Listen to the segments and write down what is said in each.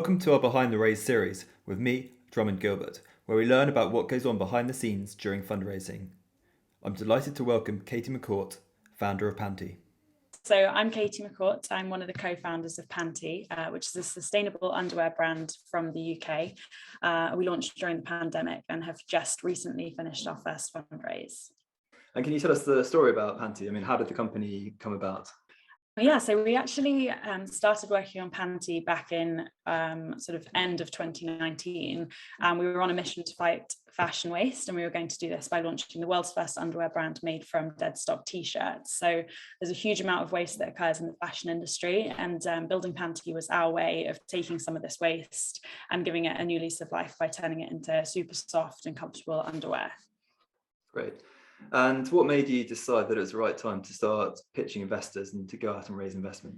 Welcome to our Behind the Raise series with me, Drummond Gilbert, where we learn about what goes on behind the scenes during fundraising. I'm delighted to welcome Katie McCourt, founder of Pantee. So I'm Katie McCourt. I'm one of the co-founders of Pantee, which is a sustainable underwear brand from the UK. We launched during the pandemic and have just recently finished our first fundraise. And can you tell us the story about Pantee? I mean, how did the company come about? Yeah, so we actually started working on Pantee back in sort of end of 2019. We were on a mission to fight fashion waste, and we were going to do this by launching the world's first underwear brand made from dead stock t-shirts. So there's a huge amount of waste that occurs in the fashion industry, and building Pantee was our way of taking some of this waste and giving it a new lease of life by turning it into super soft and comfortable underwear. Great. And what made you decide that it was the right time to start pitching investors and to go out and raise investment?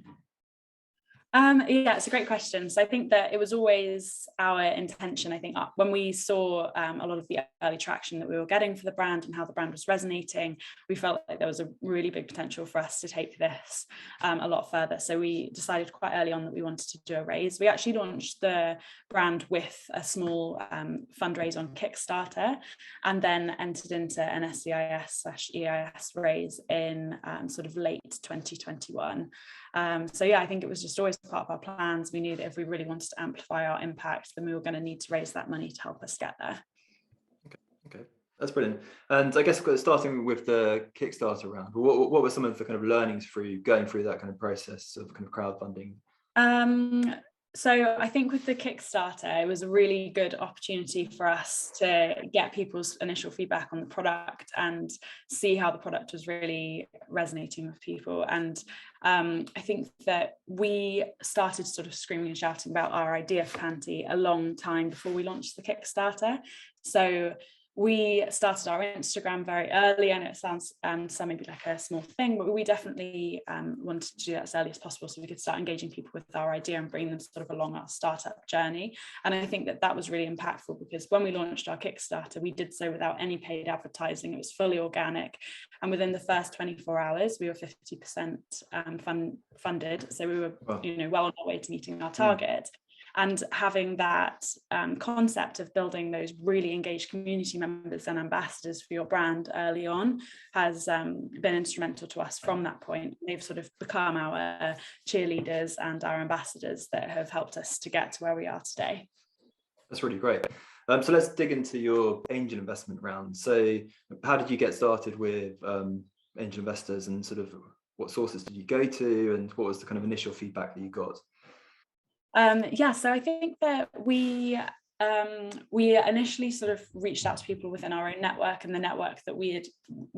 Yeah, it's a great question. So I think that it was always our intention, I think, when we saw a lot of the early traction that we were getting for the brand and how the brand was resonating, we felt like there was a really big potential for us to take this a lot further. So we decided quite early on that we wanted to do a raise. We actually launched the brand with a small fundraise on Kickstarter, and then entered into an SCIS/EIS raise in sort of late 2021. So yeah, I think it was just always part of our plans. We knew that if we really wanted to amplify our impact, then we were going to need to raise that money to help us get there. Okay, that's brilliant. And I guess starting with the Kickstarter round, what were some of the kind of learnings through going through that kind of process of kind of crowdfunding? So I think with the Kickstarter, it was a really good opportunity for us to get people's initial feedback on the product and see how the product was really resonating with people. And I think that we started sort of screaming and shouting about our idea for Pantee a long time before we launched the Kickstarter. So we started our Instagram very early. I know it sounds some maybe like a small thing, but we definitely wanted to do that as early as possible so we could start engaging people with our idea and bring them sort of along our startup journey. And I think that that was really impactful because when we launched our Kickstarter, we did so without any paid advertising. It was fully organic. And within the first 24 hours, we were 50% funded. So we were well on our way to meeting our target. And having that concept of building those really engaged community members and ambassadors for your brand early on has been instrumental to us from that point. They've sort of become our cheerleaders and our ambassadors that have helped us to get to where we are today. That's really great. So let's dig into your angel investment round. So how did you get started with angel investors, and sort of what sources did you go to, and what was the kind of initial feedback that you got? So I think that we initially sort of reached out to people within our own network and the network that we had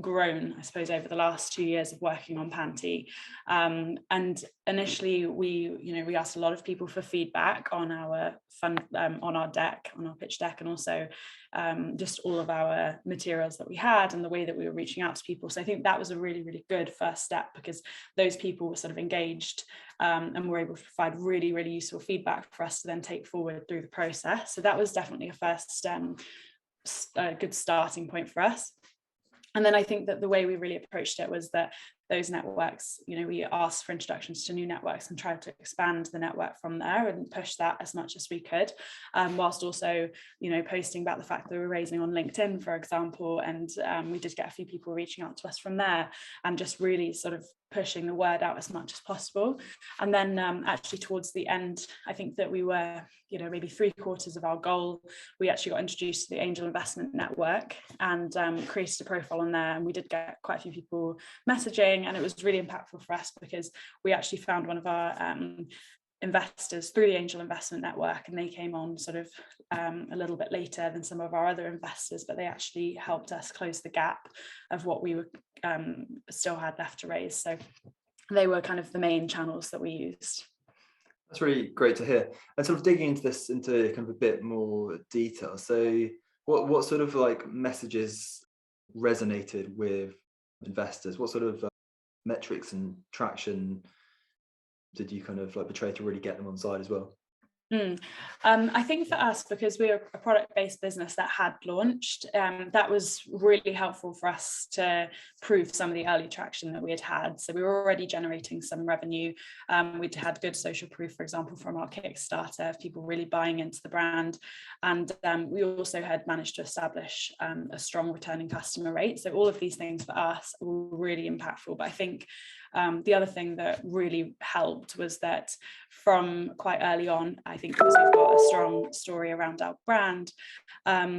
grown, I suppose, over the last 2 years of working on Pantee. And initially, we asked a lot of people for feedback on our on our deck, on our pitch deck, and also just all of our materials that we had and the way that we were reaching out to people. So I think that was a really, really good first step because those people were sort of engaged and were able to provide really, really useful feedback for us to then take forward through the process. So that was definitely a first good starting point for us. And then I think that the way we really approached it was that those networks, we asked for introductions to new networks and tried to expand the network from there and push that as much as we could, whilst also, posting about the fact that we were raising on LinkedIn, for example. And we did get a few people reaching out to us from there and just really sort of pushing the word out as much as possible. And then actually towards the end, I think that we were, maybe 3/4 of our goal, we actually got introduced to the Angel Investment Network and created a profile on there. And we did get quite a few people messaging, and it was really impactful for us because we actually found one of our investors through the Angel Investment Network, and they came on sort of a little bit later than some of our other investors, but they actually helped us close the gap of what we were still had left to raise. So they were kind of the main channels that we used. That's really great to hear. And sort of digging into this into kind of a bit more detail. So what sort of like messages resonated with investors? What sort of metrics and traction did you kind of like portray to really get them on side as well? I think for us, because we were a product-based business that had launched, that was really helpful for us to prove some of the early traction that we had. So we were already generating some revenue. We'd had good social proof, for example, from our Kickstarter, of people really buying into the brand. And we also had managed to establish a strong returning customer rate. So all of these things for us were really impactful. But I think the other thing that really helped was that from quite early on, I think because we've got a strong story around our brand,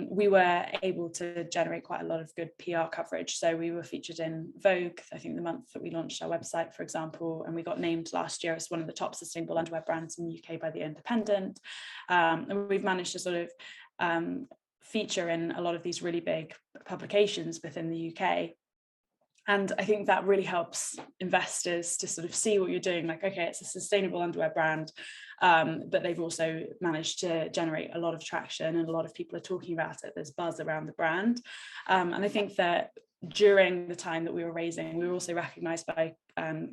we were able to generate quite a lot of good PR coverage. So we were featured in Vogue, I think the month that we launched our website, for example, and we got named last year as one of the top sustainable underwear brands in the UK by The Independent. And we've managed to sort of feature in a lot of these really big publications within the UK. And I think that really helps investors to sort of see what you're doing, like, okay, it's a sustainable underwear brand, but they've also managed to generate a lot of traction and a lot of people are talking about it. There's buzz around the brand. And I think that during the time that we were raising, we were also recognised by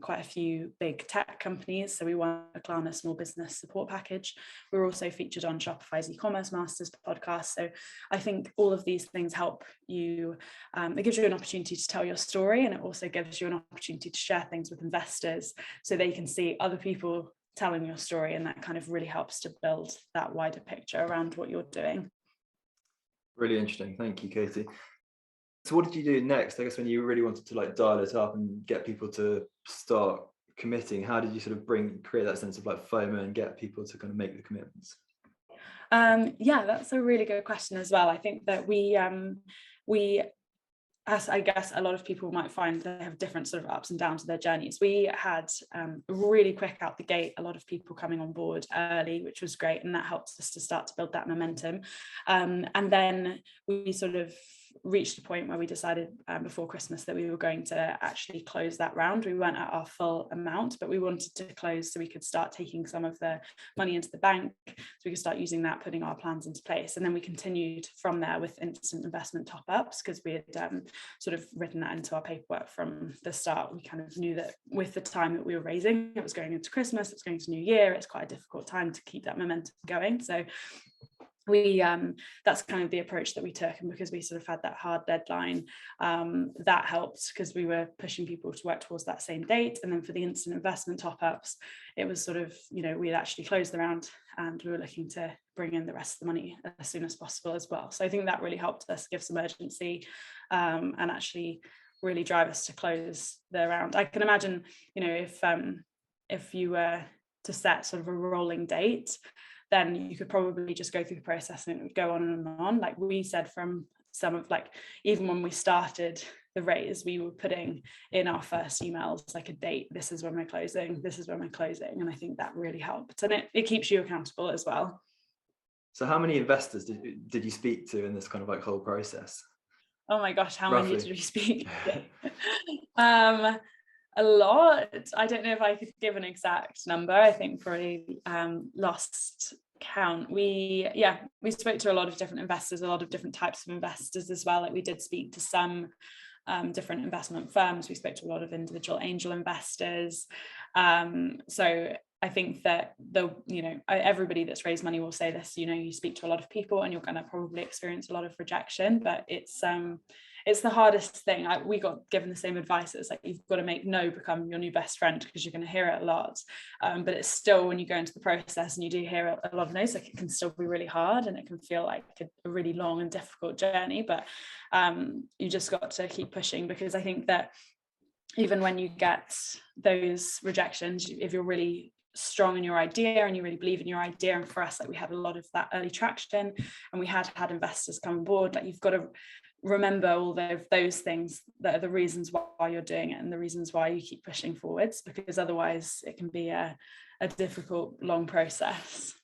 quite a few big tech companies. So we won a Klarna small business support package. We were also featured on Shopify's e-commerce masters podcast. So I think all of these things help you. It gives you an opportunity to tell your story, and it also gives you an opportunity to share things with investors so they can see other people telling your story, and that kind of really helps to build that wider picture around what you're doing. Really interesting. Thank you, Katie. So what did you do next? I guess when you really wanted to like dial it up and get people to start committing, how did you sort of create that sense of like FOMO and get people to kind of make the commitments? Yeah, that's a really good question as well. I think that we as I guess a lot of people might find, they have different sort of ups and downs of their journeys. We had really quick out the gate, a lot of people coming on board early, which was great, and that helped us to start to build that momentum. And then we sort of reached a point where we decided before Christmas that we were going to actually close that round. We weren't at our full amount, but we wanted to close so we could start taking some of the money into the bank, so we could start using that, putting our plans into place. And then we continued from there with instant investment top-ups, because we had sort of written that into our paperwork from the start. We kind of knew that with the time that we were raising, it was going into Christmas, it's going to New Year, it's quite a difficult time to keep that momentum going. So we that's kind of the approach that we took, and because we sort of had that hard deadline, that helped, because we were pushing people to work towards that same date. And then for the instant investment top-ups, it was sort of, you know, we had actually closed the round and we were looking to bring in the rest of the money as soon as possible as well. So I think that really helped us give some urgency and actually really drive us to close the round. I can imagine, you know, if you were to set sort of a rolling date, then you could probably just go through the process and it would go on and on. Like we said, from some of, like, even when we started the raise, we were putting in our first emails like a date, this is when we're closing, this is when we're closing. And I think that really helped, and it keeps you accountable as well. So how many investors did you speak to in this kind of like whole process? Oh my gosh, how Roughly. many did we speak to? A lot. I don't know if I could give an exact number. I think probably lost count. We spoke to a lot of different investors, a lot of different types of investors as well. Like we did speak to some different investment firms. We spoke to a lot of individual angel investors. So I think that everybody that's raised money will say this, you know, you speak to a lot of people and you're going to probably experience a lot of rejection, but it's the hardest thing. We got given the same advice. It's like, you've got to make no become your new best friend, because you're going to hear it a lot. But it's still, when you go into the process and you do hear a lot of no's, like it can still be really hard and it can feel like a really long and difficult journey. But you just got to keep pushing, because I think that even when you get those rejections, if you're really strong in your idea and you really believe in your idea, and for us, like we had a lot of that early traction and we had investors come on board, like you've got to remember all of those things that are the reasons why you're doing it and the reasons why you keep pushing forwards, because otherwise it can be a difficult, long process.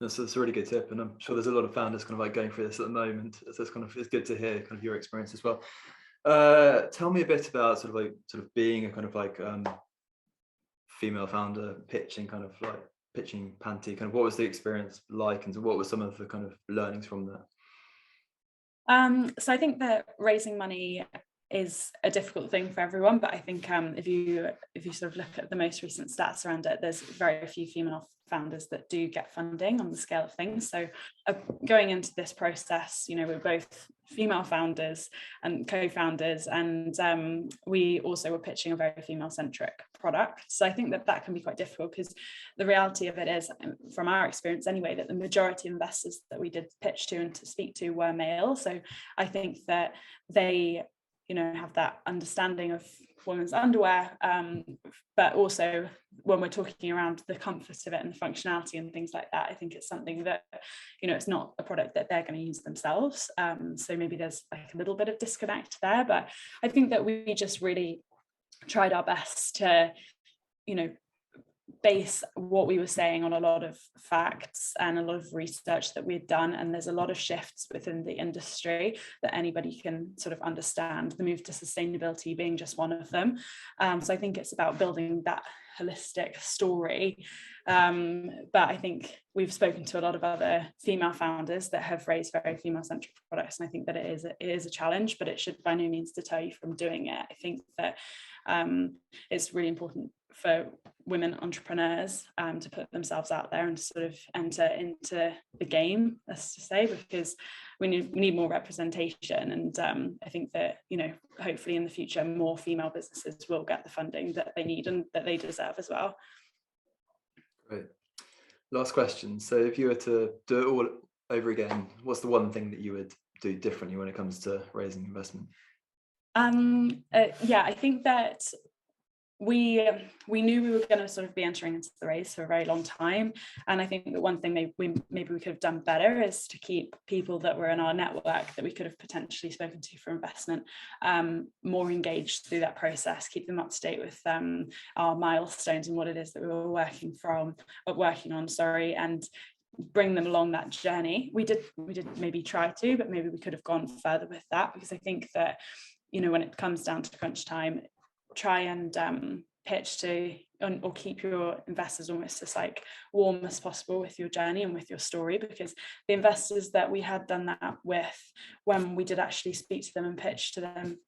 That's a really good tip, and I'm sure there's a lot of founders kind of like going through this at the moment. So it's good to hear kind of your experience as well. Tell me a bit about sort of being a kind of like female founder pitching Pantee. Kind of what was the experience like, and what were some of the kind of learnings from that? So I think that raising money is a difficult thing for everyone, but I think if you sort of look at the most recent stats around it, there's very few female founders that do get funding on the scale of things. So going into this process, you know, we're both female founders and co-founders, and we also were pitching a very female-centric product. So I think that can be quite difficult, because the reality of it is, from our experience anyway, that the majority of investors that we did pitch to and to speak to were male. So I think that they, you know, have that understanding of women's underwear, but also when we're talking around the comfort of it and the functionality and things like that, I think it's something that, you know, it's not a product that they're going to use themselves. So maybe there's like a little bit of disconnect there, but I think that we just really tried our best to, you know, base what we were saying on a lot of facts and a lot of research that we'd done. And there's a lot of shifts within the industry that anybody can sort of understand, the move to sustainability being just one of them. So I think it's about building that holistic story. But I think we've spoken to a lot of other female founders that have raised very female-centric products, and I think that it is a challenge, but it should by no means deter you from doing it. I think that it's really important for women entrepreneurs to put themselves out there and to sort of enter into the game, let's just say, because we need more representation. And I think that, you know, hopefully in the future more female businesses will get the funding that they need and that they deserve as well. Great. Last question. So if you were to do it all over again, what's the one thing that you would do differently when it comes to raising investment? Yeah, I think that we knew we were going to sort of be entering into the race for a very long time, and I think that one thing maybe we could have done better is to keep people that were in our network that we could have potentially spoken to for investment more engaged through that process, keep them up to date with our milestones and what it is that we were working on, and bring them along that journey. We did maybe try to, but maybe we could have gone further with that, because I think that, you know, when it comes down to crunch time, try and pitch to or keep your investors almost as like warm as possible with your journey and with your story, because the investors that we had done that with, when we did actually speak to them and pitch to them,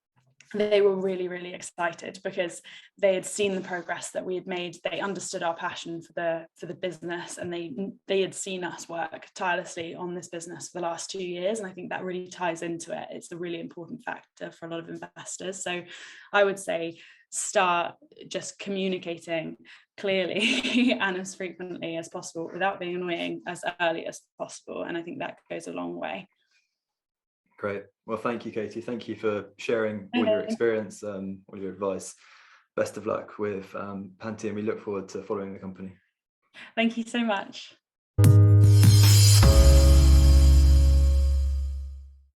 they were really, really excited because they had seen the progress that we had made. They understood our passion for the business, and they had seen us work tirelessly on this business for the last 2 years. And I think that really ties into it. It's a really important factor for a lot of investors. So I would say start just communicating clearly and as frequently as possible without being annoying as early as possible. And I think that goes a long way. Great. Well, thank you, Katie. Thank you for sharing all your experience, all your advice. Best of luck with Pantee, and we look forward to following the company. Thank you so much.